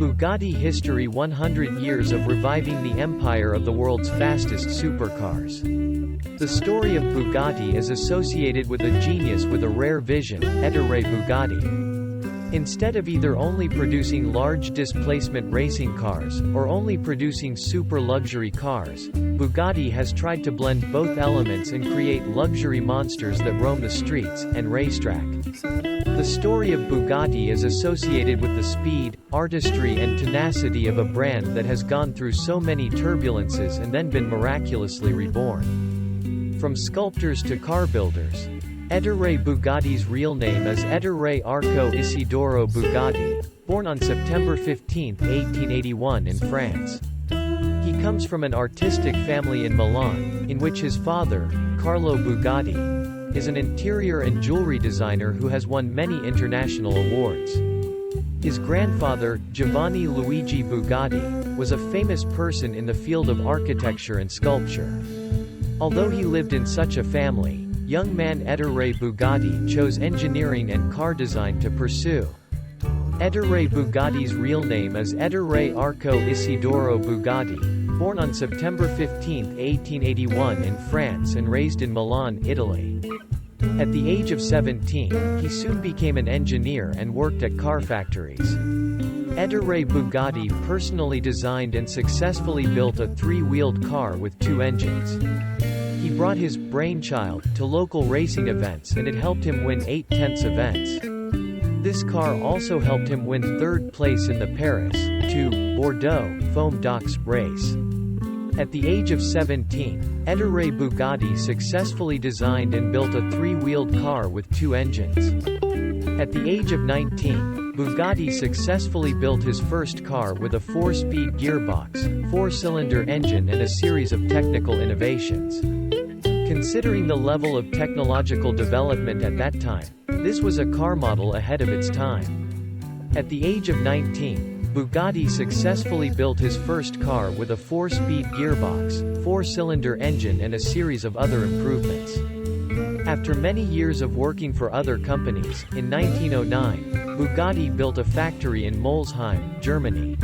Bugatti history: 100 years of reviving the empire of the world's fastest supercars. The story of Bugatti is associated with a genius with a rare vision, Ettore Bugatti. Instead of either only producing large displacement racing cars, or only producing super luxury cars, Bugatti has tried to blend both elements and create luxury monsters that roam the streets and racetrack. The story of Bugatti is associated with the speed, artistry and tenacity of a brand that has gone through so many turbulences and then been miraculously reborn. From sculptors to car builders, Ettore Bugatti's real name is Ettore Arco Isidoro Bugatti, born on September 15, 1881 in France. He comes from an artistic family in Milan, in which his father, Carlo Bugatti, is an interior and jewelry designer who has won many international awards. His grandfather, Giovanni Luigi Bugatti, was a famous person in the field of architecture and sculpture. Although he lived in such a family, young man Ettore Bugatti chose engineering and car design to pursue. Ettore Bugatti's real name is Ettore Arco Isidoro Bugatti, born on September 15, 1881 in France and raised in Milan, Italy. At the age of 17, he soon became an engineer and worked at car factories. Ettore Bugatti personally designed and successfully built a three-wheeled car with two engines. He brought his brainchild to local racing events and it helped him win 8/10 events. This car also helped him win third place in the Paris to Bordeaux Foam Docks race. At the age of 17, Ettore Bugatti successfully designed and built a three-wheeled car with two engines. At the age of 19, Bugatti successfully built his first car with a 4-speed gearbox, 4-cylinder engine and a series of technical innovations. Considering the level of technological development at that time, this was a car model ahead of its time. At the age of 19, Bugatti successfully built his first car with a 4-speed gearbox, 4-cylinder engine and a series of other improvements. After many years of working for other companies, in 1909, Bugatti built a factory in Molsheim, Germany.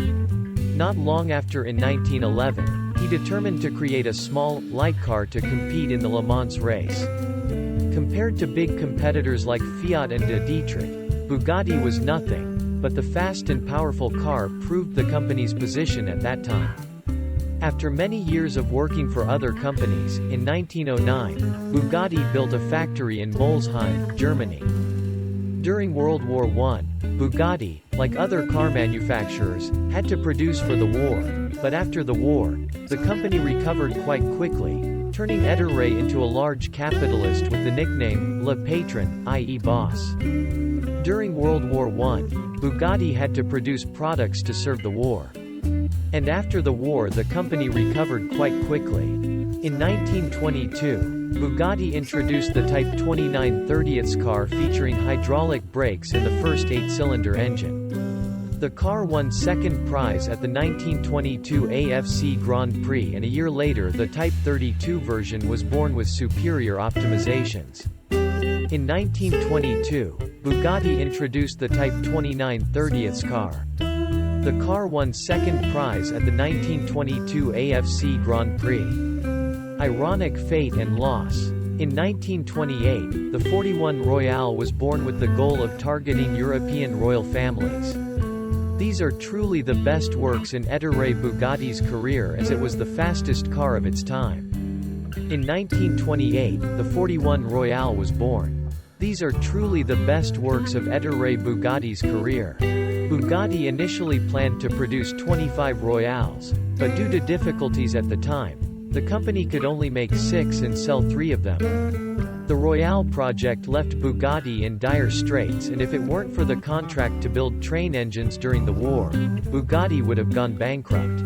Not long after, in 1911, he determined to create a small, light car to compete in the Le Mans race. Compared to big competitors like Fiat and de Dietrich, Bugatti was nothing, but the fast and powerful car proved the company's position at that time. After many years of working for other companies, in 1909, Bugatti built a factory in Molsheim, Germany. During World War I, Bugatti, like other car manufacturers, had to produce for the war, but after the war, the company recovered quite quickly, turning Ettore into a large capitalist with the nickname Le Patron, i.e. boss. During World War I, Bugatti had to produce products to serve the war. And after the war the company recovered quite quickly. In 1922, Bugatti introduced the Type 29/30 car featuring hydraulic brakes and the first 8-cylinder engine. The car won second prize at the 1922 AFC Grand Prix and a year later the Type 32 version was born with superior optimizations. In 1922, Bugatti introduced the Type 29/30 car. The car won second prize at the 1922 AFC Grand Prix. Ironic fate and loss. In 1928, the 41 Royale was born with the goal of targeting European royal families. These are truly the best works in Ettore Bugatti's career as it was the fastest car of its time. In 1928, the 41 Royale was born. These are truly the best works of Ettore Bugatti's career. Bugatti initially planned to produce 25 Royales, but due to difficulties at the time, the company could only make 6 and sell 3 of them. The Royale project left Bugatti in dire straits, and if it weren't for the contract to build train engines during the war, Bugatti would have gone bankrupt.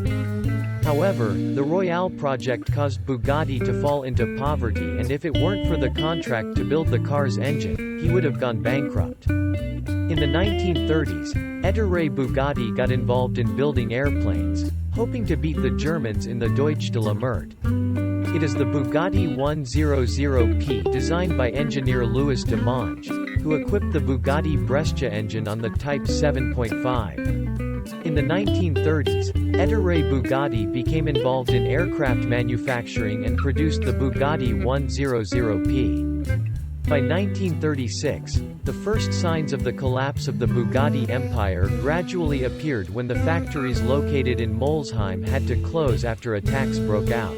However, the Royale project caused Bugatti to fall into poverty, and if it weren't for the contract to build the car's engine, he would have gone bankrupt. In the 1930s, Ettore Bugatti got involved in building airplanes, hoping to beat the Germans in the Deutsche de la Meurthe. It is the Bugatti 100P designed by engineer Louis de Monge, who equipped the Bugatti Brescia engine on the Type 7.5. In the 1930s, Ettore Bugatti became involved in aircraft manufacturing and produced the Bugatti 100P. By 1936, the first signs of the collapse of the Bugatti empire gradually appeared when the factories located in Molsheim had to close after attacks broke out.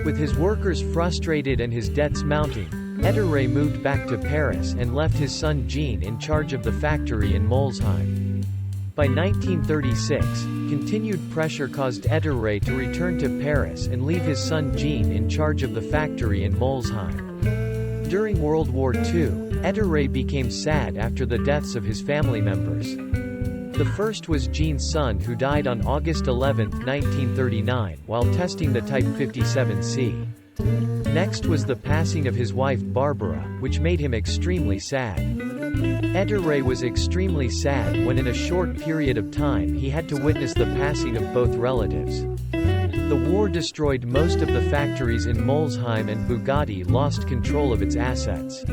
With his workers frustrated and his debts mounting, Ettore moved back to Paris and left his son Jean in charge of the factory in Molsheim. By 1936, continued pressure caused Ettore to return to Paris and leave his son Jean in charge of the factory in Molsheim. During World War II, Ettore became sad after the deaths of his family members. The first was Jean's son, who died on August 11, 1939, while testing the Type 57C. Next was the passing of his wife Barbara, which made him extremely sad. Ettore was extremely sad when in a short period of time he had to witness the passing of both relatives. The war destroyed most of the factories in Molsheim and Bugatti lost control of its assets.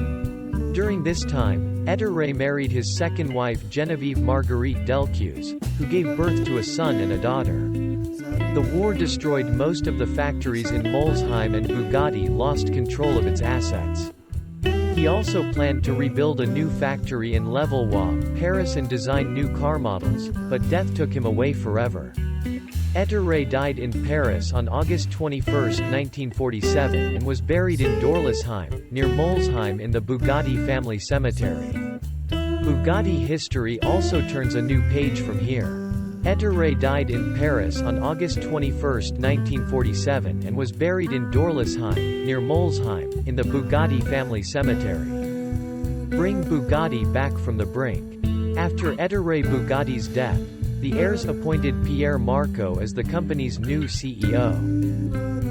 During this time, Ettore married his second wife Genevieve Marguerite Delcuse, who gave birth to a son and a daughter. The war destroyed most of the factories in Molsheim and Bugatti lost control of its assets. He also planned to rebuild a new factory in Levallois, Paris and design new car models, but death took him away forever. Ettore died in Paris on August 21, 1947 and was buried in Dorlisheim, near Molsheim in the Bugatti family cemetery. Bugatti history also turns a new page from here. Ettore died in Paris on August 21, 1947 and was buried in Dorlisheim, near Molsheim, in the Bugatti family cemetery. Bring Bugatti back from the brink. After Ettore Bugatti's death, the heirs appointed Pierre Marco as the company's new CEO.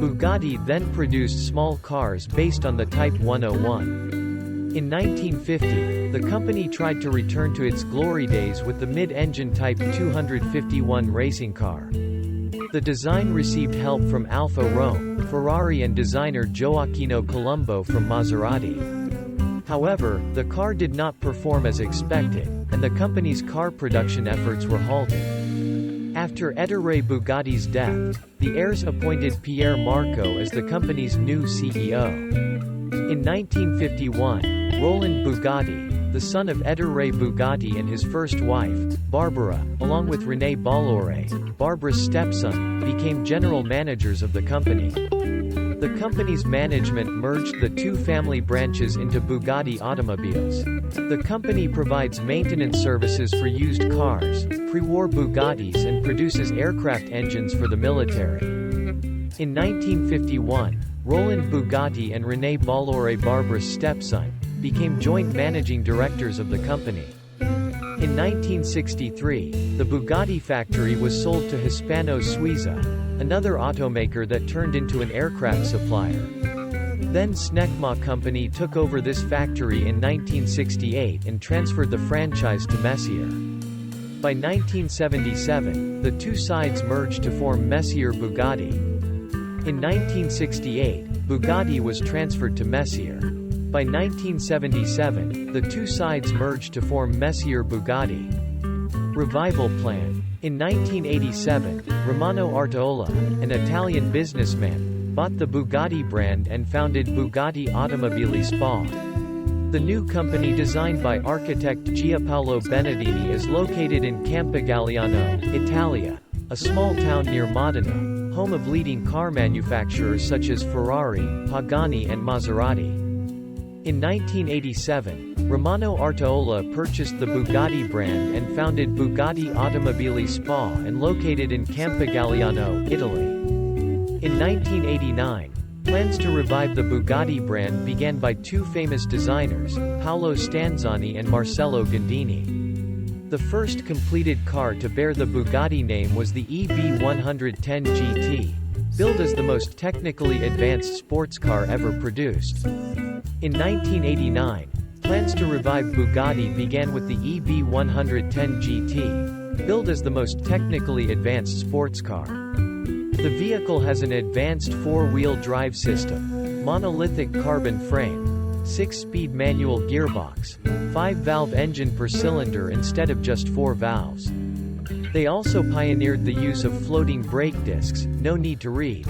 Bugatti then produced small cars based on the Type 101. In 1950, the company tried to return to its glory days with the mid-engine Type 251 racing car. The design received help from Alfa Romeo, Ferrari and designer Gioacchino Colombo from Maserati. However, the car did not perform as expected, and the company's car production efforts were halted. After Ettore Bugatti's death, the heirs appointed Pierre Marco as the company's new CEO. In 1951, Roland Bugatti, the son of Ettore Bugatti and his first wife, Barbara, along with René Bolloré, Barbara's stepson, became general managers of the company. The company's management merged the two family branches into Bugatti Automobiles. The company provides maintenance services for used cars, pre-war Bugattis and produces aircraft engines for the military. In 1951, Roland Bugatti and René Bolloré, Barbara's stepson, became joint managing directors of the company. In 1963, the Bugatti factory was sold to Hispano-Suiza, another automaker that turned into an aircraft supplier. Then Snecma Company took over this factory in 1968 and transferred the franchise to Messier. By 1977, the two sides merged to form Messier Bugatti. In 1968, Bugatti was transferred to Messier. By 1977, the two sides merged to form Messier Bugatti. Revival plan. In 1987, Romano Artaola, an Italian businessman, bought the Bugatti brand and founded Bugatti Automobili SpA. The new company, designed by architect Giampaolo Benedini, is located in Campigalliano, Italia, a small town near Modena, home of leading car manufacturers such as Ferrari, Pagani and Maserati. In 1987, Romano Artaola purchased the Bugatti brand and founded Bugatti Automobili SpA and located in Campigalliano, Italy. In 1989, plans to revive the Bugatti brand began by two famous designers, Paolo Stanzani and Marcello Gandini. The first completed car to bear the Bugatti name was the EB110 GT, billed as the most technically advanced sports car ever produced. In 1989, plans to revive Bugatti began with the EB110 GT, billed as the most technically advanced sports car. The vehicle has an advanced four-wheel drive system, monolithic carbon frame, 6-speed manual gearbox, 5-valve engine per cylinder instead of just 4 valves. They also pioneered the use of floating brake discs, no need to read,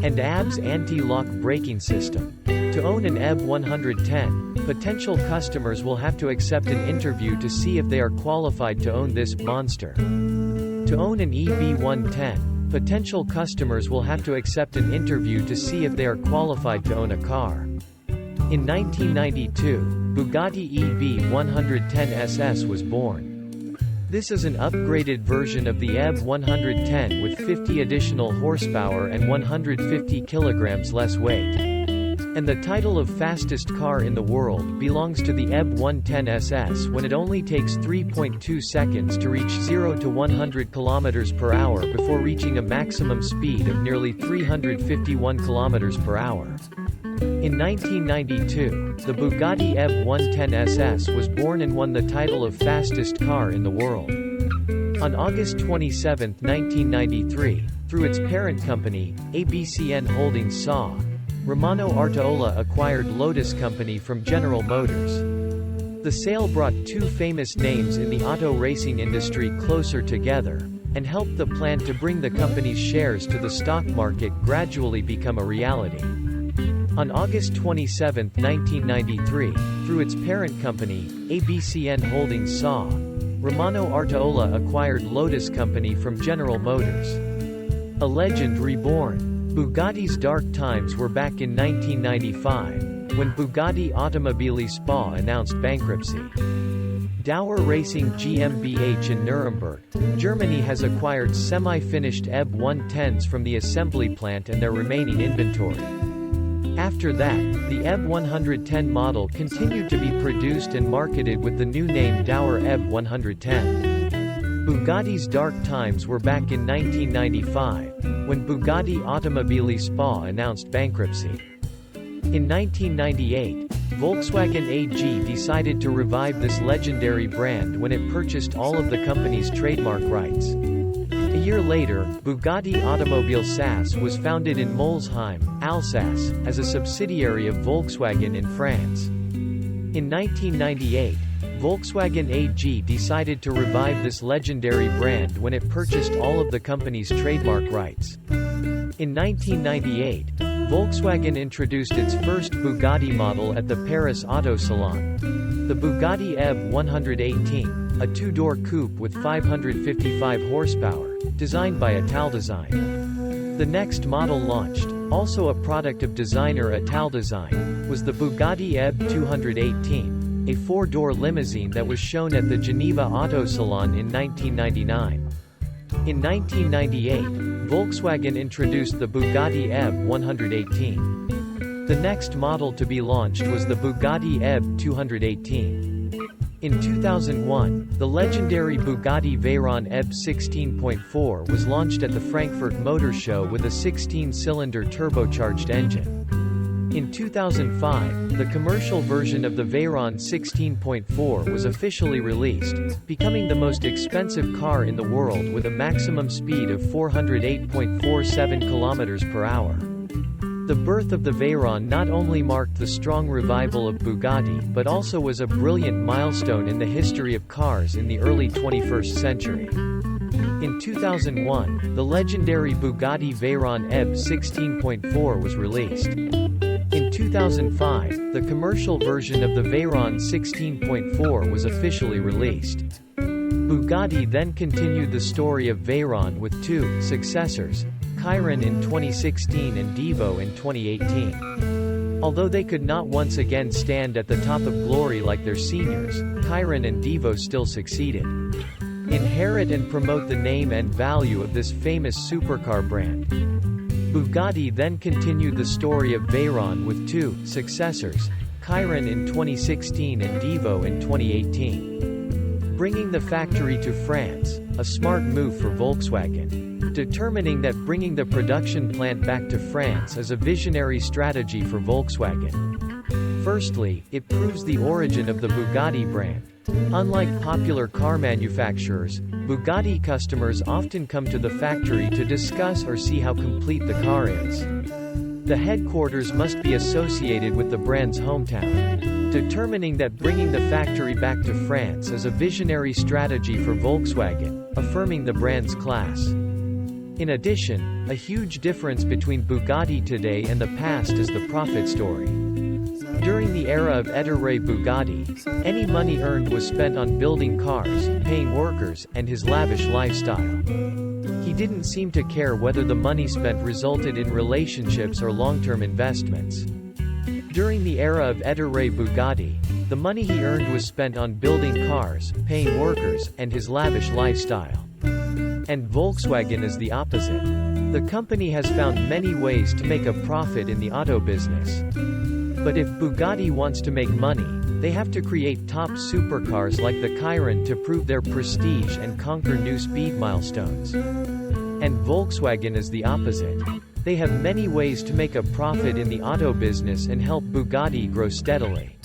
and ABS anti-lock braking system. To own an EB 110, potential customers will have to accept an interview to see if they are qualified to own this monster. To own an EB 110, potential customers will have to accept an interview to see if they are qualified to own a car. In 1992, Bugatti EB 110 SS was born. This is an upgraded version of the EB 110 with 50 additional horsepower and 150 kilograms less weight. And the title of fastest car in the world belongs to the EB 110 SS when it only takes 3.2 seconds to reach 0 to 100 km per hour before reaching a maximum speed of nearly 351 km per hour. In 1992, the Bugatti EB 110 SS was born and won the title of fastest car in the world. On August 27, 1993, through its parent company, ABCN Holdings SA, Romano Artaola acquired Lotus Company from General Motors. The sale brought two famous names in the auto racing industry closer together, and helped the plan to bring the company's shares to the stock market gradually become a reality. On August 27, 1993, through its parent company, ABCN Holdings SA, Romano Artaola acquired Lotus Company from General Motors. A legend reborn. Bugatti's dark times were back in 1995, when Bugatti Automobili SPA announced bankruptcy. Dauer Racing GmbH in Nuremberg, Germany has acquired semi-finished EB 110s from the assembly plant and their remaining inventory. After that, the EB 110 model continued to be produced and marketed with the new name Dauer EB 110. Bugatti's dark times were back in 1995, when Bugatti Automobili SPA announced bankruptcy. In 1998, Volkswagen AG decided to revive this legendary brand when it purchased all of the company's trademark rights. A year later, Bugatti Automobile SAS was founded in Molsheim, Alsace, as a subsidiary of Volkswagen in France. In 1998, Volkswagen AG decided to revive this legendary brand when it purchased all of the company's trademark rights. In 1998, Volkswagen introduced its first Bugatti model at the Paris Auto Salon. The Bugatti EB 118, a two-door coupe with 555 horsepower, designed by Italdesign. The next model launched, also a product of designer Italdesign, was the Bugatti EB 218, a four-door limousine that was shown at the Geneva Auto Salon in 1999. In 1998, Volkswagen introduced the Bugatti EB 118. The next model to be launched was the Bugatti EB 218. In 2001, the legendary Bugatti Veyron EB 16.4 was launched at the Frankfurt Motor Show with a 16-cylinder turbocharged engine. In 2005, the commercial version of the Veyron 16.4 was officially released, becoming the most expensive car in the world with a maximum speed of 408.47 km per hour. The birth of the Veyron not only marked the strong revival of Bugatti but also was a brilliant milestone in the history of cars in the early 21st century. In 2001, the legendary Bugatti Veyron EB 16.4 was released. In 2005, the commercial version of the Veyron 16.4 was officially released. Bugatti then continued the story of Veyron with two successors, Chiron in 2016 and Divo in 2018. Although they could not once again stand at the top of glory like their seniors, Chiron and Divo still succeeded. Inherit and promote the name and value of this famous supercar brand. Bugatti then continued the story of Veyron with two successors, Chiron in 2016 and Divo in 2018. Bringing the factory to France, a smart move for Volkswagen. Determining that bringing the production plant back to France is a visionary strategy for Volkswagen. Firstly, it proves the origin of the Bugatti brand. Unlike popular car manufacturers, Bugatti customers often come to the factory to discuss or see how complete the car is. The headquarters must be associated with the brand's hometown. Determining that bringing the factory back to France is a visionary strategy for Volkswagen, affirming the brand's class. In addition, a huge difference between Bugatti today and the past is the profit story. During the era of Ettore Bugatti, any money earned was spent on building cars, paying workers, and his lavish lifestyle. He didn't seem to care whether the money spent resulted in relationships or long-term investments. During the era of Ettore Bugatti, the money he earned was spent on building cars, paying workers, and his lavish lifestyle. And Volkswagen is the opposite. The company has found many ways to make a profit in the auto business. But if Bugatti wants to make money, they have to create top supercars like the Chiron to prove their prestige and conquer new speed milestones. And Volkswagen is the opposite. They have many ways to make a profit in the auto business and help Bugatti grow steadily.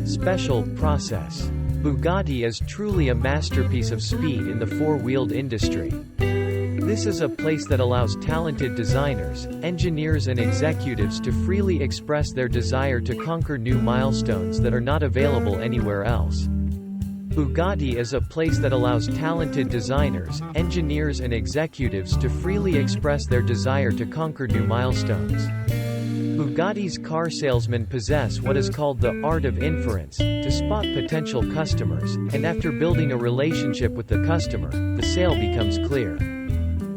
Special process. Bugatti is truly a masterpiece of speed in the four-wheeled industry. This is a place that allows talented designers, engineers and executives to freely express their desire to conquer new milestones that are not available anywhere else. Bugatti is a place that allows talented designers, engineers and executives to freely express their desire to conquer new milestones. Bugatti's car salesmen possess what is called the art of inference, to spot potential customers, and after building a relationship with the customer, the sale becomes clear.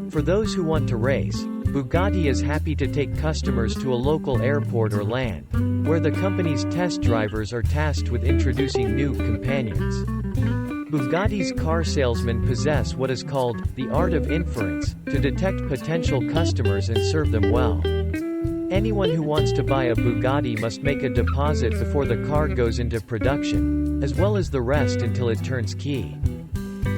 For those who want to race, Bugatti is happy to take customers to a local airport or land, where the company's test drivers are tasked with introducing new companions. Bugatti's car salesmen possess what is called the art of inference, to detect potential customers and serve them well. Anyone who wants to buy a Bugatti must make a deposit before the car goes into production, as well as the rest until it turns key.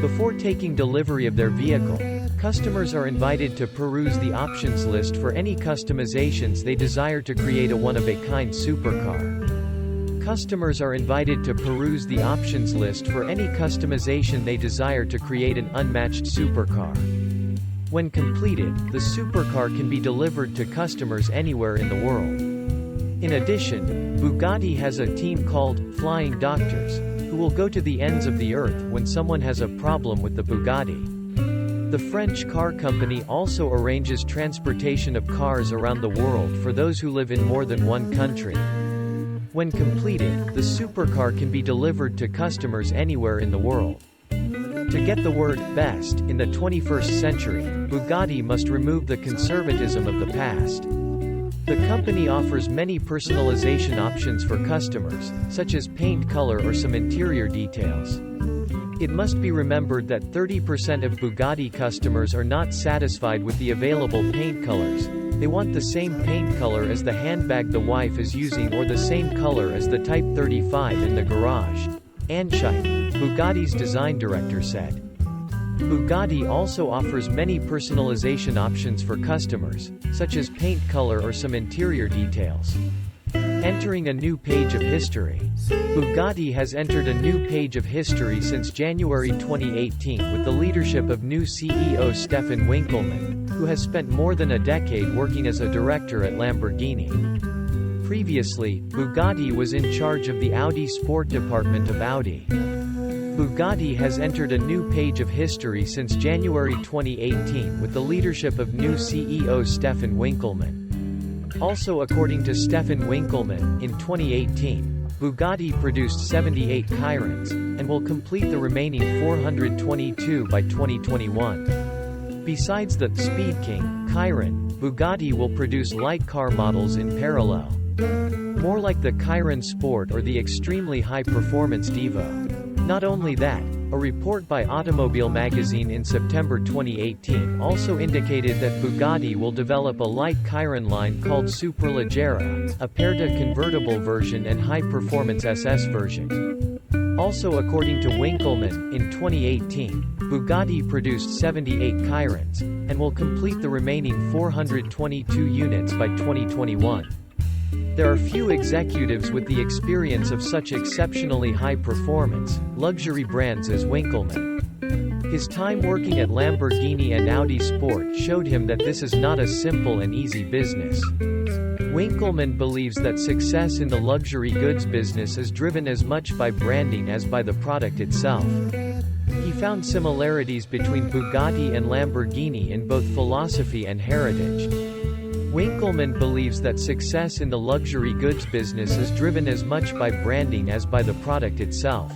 Before taking delivery of their vehicle, customers are invited to peruse the options list for any customizations they desire to create a one-of-a-kind supercar. Customers are invited to peruse the options list for any customization they desire to create an unmatched supercar. When completed, the supercar can be delivered to customers anywhere in the world. In addition, Bugatti has a team called Flying Doctors, who will go to the ends of the earth when someone has a problem with the Bugatti. The French car company also arranges transportation of cars around the world for those who live in more than one country. When completed, the supercar can be delivered to customers anywhere in the world. To get the word best in the 21st century, Bugatti must remove the conservatism of the past. The company offers many personalization options for customers, such as paint color or some interior details. It must be remembered that 30% of Bugatti customers are not satisfied with the available paint colors. They want the same paint color as the handbag the wife is using or the same color as the Type 35 in the garage. Etched, Bugatti's design director said. Bugatti also offers many personalization options for customers, such as paint color or some interior details. Entering a new page of history. Bugatti has entered a new page of history since January 2018 with the leadership of new CEO Stefan Winkelmann, who has spent more than a decade working as a director at Lamborghini. Previously, Bugatti was in charge of the Audi sport department of Audi. Bugatti has entered a new page of history since January 2018 with the leadership of new CEO Stefan Winkelmann. Also, according to Stefan Winkelmann, in 2018, Bugatti produced 78 Chirons, and will complete the remaining 422 by 2021. Besides the Speed King Chiron, Bugatti will produce light car models in parallel. More like the Chiron Sport or the extremely high-performance Devo. Not only that, a report by Automobile magazine in September 2018 also indicated that Bugatti will develop a light Chiron line called Superleggera, a paired convertible version and high-performance SS version. Also, according to Winkelmann, in 2018, Bugatti produced 78 Chirons, and will complete the remaining 422 units by 2021. There are few executives with the experience of such exceptionally high performance, luxury brands as Winkelmann. His time working at Lamborghini and Audi Sport showed him that this is not a simple and easy business. Winkelmann believes that success in the luxury goods business is driven as much by branding as by the product itself. He found similarities between Bugatti and Lamborghini in both philosophy and heritage. Winkelmann believes that success in the luxury goods business is driven as much by branding as by the product itself.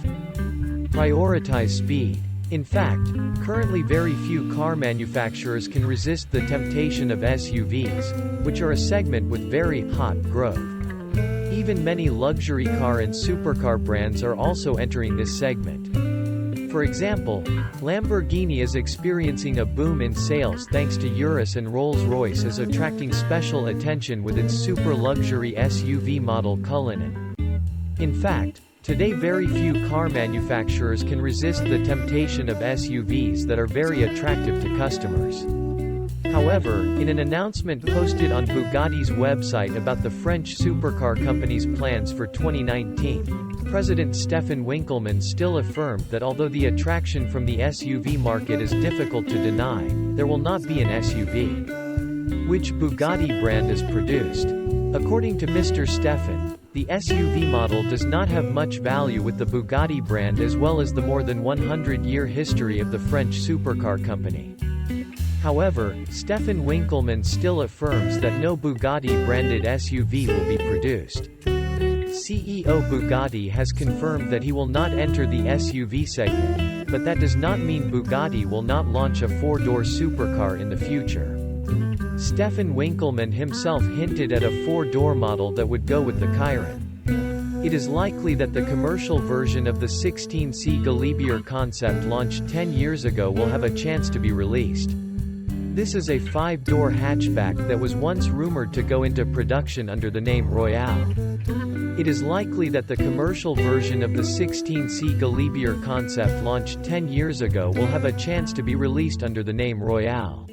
Prioritize speed. In fact, currently very few car manufacturers can resist the temptation of SUVs, which are a segment with very hot growth. Even many luxury car and supercar brands are also entering this segment. For example, Lamborghini is experiencing a boom in sales thanks to Urus, and Rolls-Royce is attracting special attention with its super luxury SUV model Cullinan. In fact, today very few car manufacturers can resist the temptation of SUVs that are very attractive to customers. However, in an announcement posted on Bugatti's website about the French supercar company's plans for 2019, President Stefan Winkelmann still affirmed that although the attraction from the SUV market is difficult to deny, there will not be an SUV. Which Bugatti brand is produced? According to Mr. Stefan, the SUV model does not have much value with the Bugatti brand as well as the more than 100-year history of the French supercar company. However, Stefan Winkelmann still affirms that no Bugatti-branded SUV will be produced. CEO Bugatti has confirmed that he will not enter the SUV segment, but that does not mean Bugatti will not launch a four-door supercar in the future. Stefan Winkelmann himself hinted at a four-door model that would go with the Chiron. It is likely that the commercial version of the 16C Galibier concept launched 10 years ago will have a chance to be released. This is a five-door hatchback that was once rumored to go into production under the name Royale. It is likely that the commercial version of the 16C Galibier concept launched 10 years ago will have a chance to be released under the name Royale.